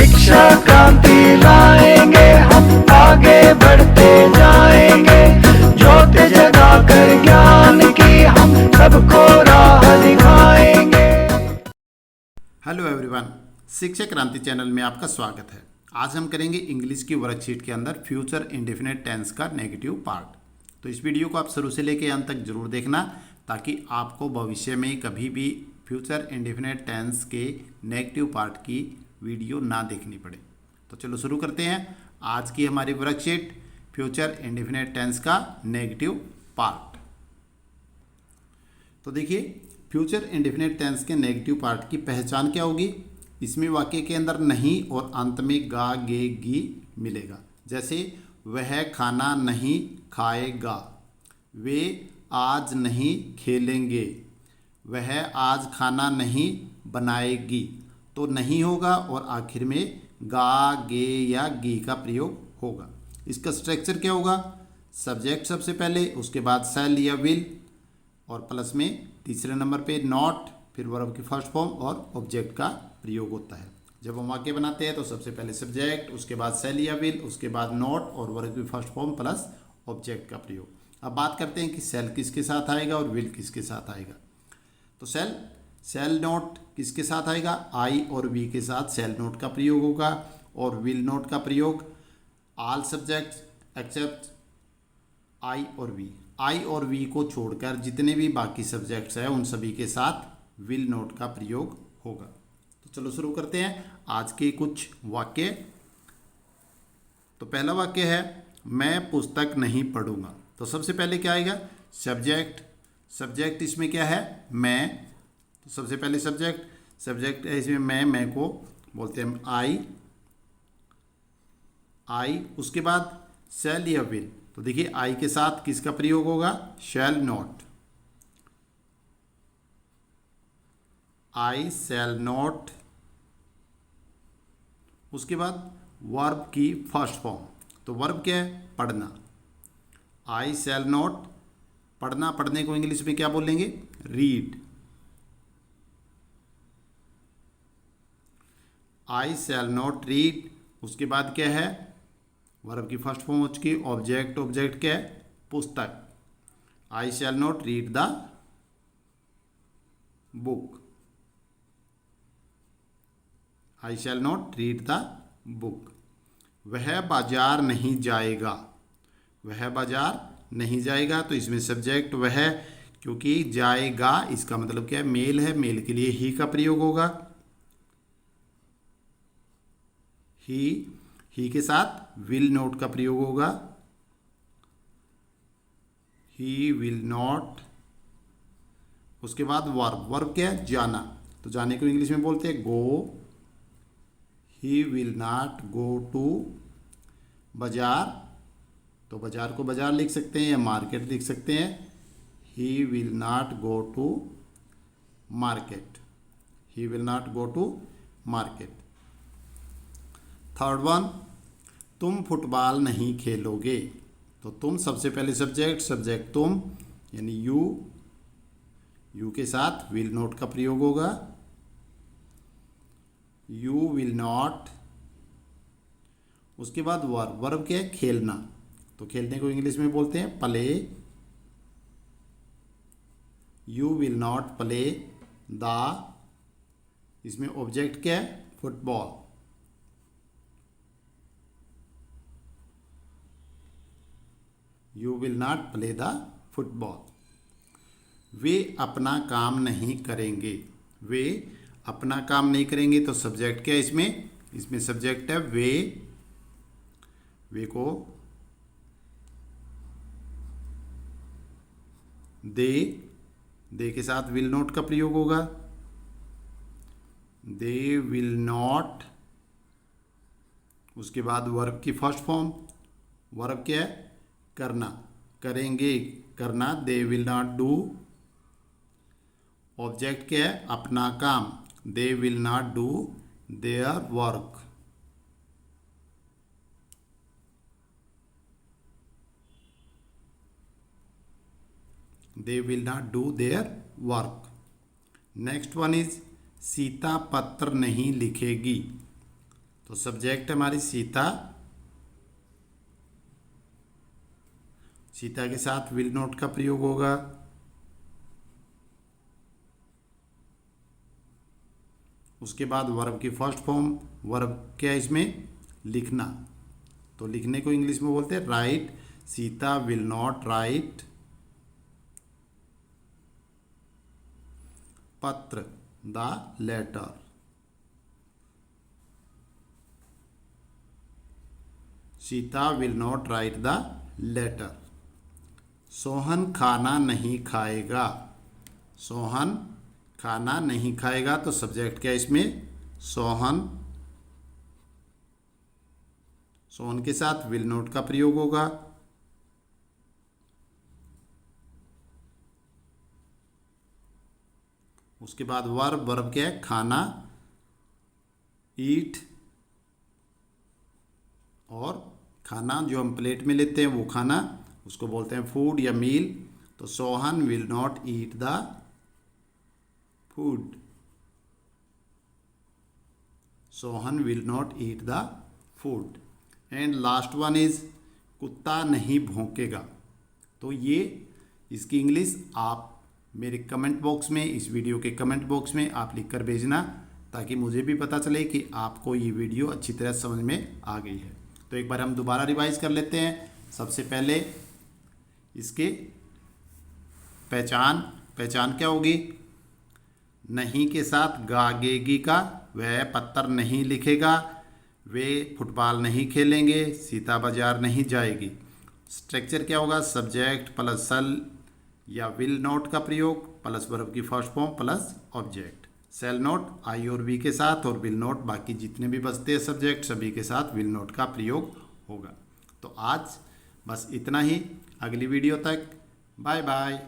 शिक्षा क्रांति लाएंगे, हम आगे बढ़ते जाएंगे। ज्योति जगाकर ज्ञान की हम सबको राह दिखाएंगे। हेलो एवरीवन, शिक्षा क्रांति चैनल में आपका स्वागत है। आज हम करेंगे इंग्लिश की वर्कशीट के अंदर फ्यूचर इंडेफिनिट टेंस का नेगेटिव पार्ट। तो इस वीडियो को आप शुरू से लेकर अंत तक जरूर देखना, ताकि आपको भविष्य में कभी भी फ्यूचर इंडेफिनिट टेंस के नेगेटिव पार्ट की वीडियो ना देखनी पड़े। तो चलो शुरू करते हैं आज की हमारी वर्कशीट फ्यूचर इंडेफिनिट टेंस का नेगेटिव पार्ट। तो देखिए, फ्यूचर इंडेफिनिट टेंस के नेगेटिव पार्ट की पहचान क्या होगी। इसमें वाक्य के अंदर नहीं और अंत में गा गे गी मिलेगा। जैसे वह खाना नहीं खाएगा, वे आज नहीं खेलेंगे, वह आज खाना नहीं बनाएगी। तो नहीं होगा और आखिर में गा गे या गी का प्रयोग होगा। इसका स्ट्रक्चर क्या होगा, सब्जेक्ट सबसे पहले, उसके बाद शैल या विल, और प्लस में तीसरे नंबर पे नॉट, फिर वर्ब की फर्स्ट फॉर्म और ऑब्जेक्ट का प्रयोग होता है। जब हम वाक्य बनाते हैं तो सबसे पहले सब्जेक्ट, उसके बाद शैल या विल, उसके बाद नॉट और वर्ब की फर्स्ट फॉर्म प्लस ऑब्जेक्ट का प्रयोग। अब बात करते हैं कि शैल किसके साथ आएगा और विल किसके साथ आएगा। तो शैल नोट किसके साथ आएगा, आई और वी के साथ शैल नोट का प्रयोग होगा, और विल नोट का प्रयोग ऑल सब्जेक्ट्स एक्सेप्ट आई और वी। आई और वी को छोड़कर जितने भी बाकी सब्जेक्ट्स हैं उन सभी के साथ विल नोट का प्रयोग होगा। तो चलो शुरू करते हैं आज के कुछ वाक्य। तो पहला वाक्य है मैं पुस्तक नहीं पढ़ूंगा। तो सबसे पहले क्या आएगा, सब्जेक्ट इसमें क्या है, मैं। तो सबसे पहले सब्जेक्ट है इसमें मैं को बोलते हैं आई। उसके बाद शैल या विल। तो देखिए आई के साथ किसका प्रयोग होगा, shall not, I shall not. उसके बाद वर्ब की फर्स्ट फॉर्म। तो वर्ब क्या है, पढ़ना, आई शैल नॉट पढ़ना। पढ़ने को इंग्लिश में क्या बोलेंगे, read. I shall not read. उसके बाद क्या है, वर्ब की फर्स्ट फॉर्म हो चुकी, ऑब्जेक्ट क्या है, पुस्तक। I shall not read the book, I shall not read the book. वह बाजार नहीं जाएगा, वह बाजार नहीं जाएगा। तो इसमें सब्जेक्ट वह, क्योंकि जाएगा इसका मतलब क्या है, मेल है, मेल के लिए ही का प्रयोग होगा। ही के साथ विल नॉट का प्रयोग होगा, ही विल नॉट। उसके बाद वर्ब क्या है, जाना। तो जाने को इंग्लिश में बोलते हैं go, he will not go to bazaar. तो बाजार को बाजार लिख सकते हैं या मार्केट लिख सकते हैं, he will not go to market, he will not go to market. Third one, तुम फुटबॉल नहीं खेलोगे। तो तुम सबसे पहले सब्जेक्ट तुम यानी यू के साथ विल नॉट का प्रयोग होगा, यू विल नॉट। उसके बाद वर्ब क्या है, खेलना। तो खेलने को इंग्लिश में बोलते हैं play, you will not play the. इसमें ऑब्जेक्ट क्या है, football, you will not play the football. वे अपना काम नहीं करेंगे, वे अपना काम नहीं करेंगे। तो सब्जेक्ट क्या है इसमें सब्जेक्ट है वे को दे के साथ विल नॉट का प्रयोग होगा, दे विल नॉट। उसके बाद वर्ब की फर्स्ट फॉर्म, वर्ब क्या है, करना, करेंगे, करना, they will not do. Object क्या है, अपना काम, they will not do their work. They will not do their work. Next one is Sita पत्र नहीं लिखेगी। तो सब्जेक्ट हमारी सीता, सीता के साथ विल नॉट का प्रयोग होगा। उसके बाद वर्ब की फर्स्ट फॉर्म, वर्ब क्या है इसमें, लिखना, तो लिखने को इंग्लिश में बोलते हैं write. Sita will not write पत्र, the letter. Sita will not write the letter. Sohan खाना नहीं खाएगा, सोहन खाना नहीं खाएगा, तो सब्जेक्ट क्या है इसमें, सोहन। सोहन के साथ विल नॉट का प्रयोग होगा। उसके बाद वर्ब, वर्ब क्या है, खाना, ईट, और खाना जो हम प्लेट में लेते हैं वो खाना, उसको बोलते हैं फूड या मील। तो Sohan will not eat the food, Sohan will not eat the food. And last one is कुत्ता नहीं भौंकेगा। तो ये इसकी इंग्लिश आप मेरे कमेंट बॉक्स में, इस वीडियो के कमेंट बॉक्स में आप लिख कर भेजना, ताकि मुझे भी पता चले कि आपको ये वीडियो अच्छी तरह समझ में आ गई है। तो एक बार हम दोबारा रिवाइज कर लेते हैं। सबसे पहले इसके पहचान, पहचान क्या होगी, नहीं के साथ गागेगी का, वह पत्थर नहीं लिखेगा, वे फुटबॉल नहीं खेलेंगे, सीता बाजार नहीं जाएगी। स्ट्रक्चर क्या होगा, सब्जेक्ट प्लस सल या विल नॉट का प्रयोग प्लस वर्ब की first form plus object. Shall not I और वी के साथ, और विल नोट बाकी जितने भी बचते हैं सब्जेक्ट सभी के साथ विल नोट का प्रयोग होगा। तो आज बस इतना ही, अगली वीडियो तक बाय बाय।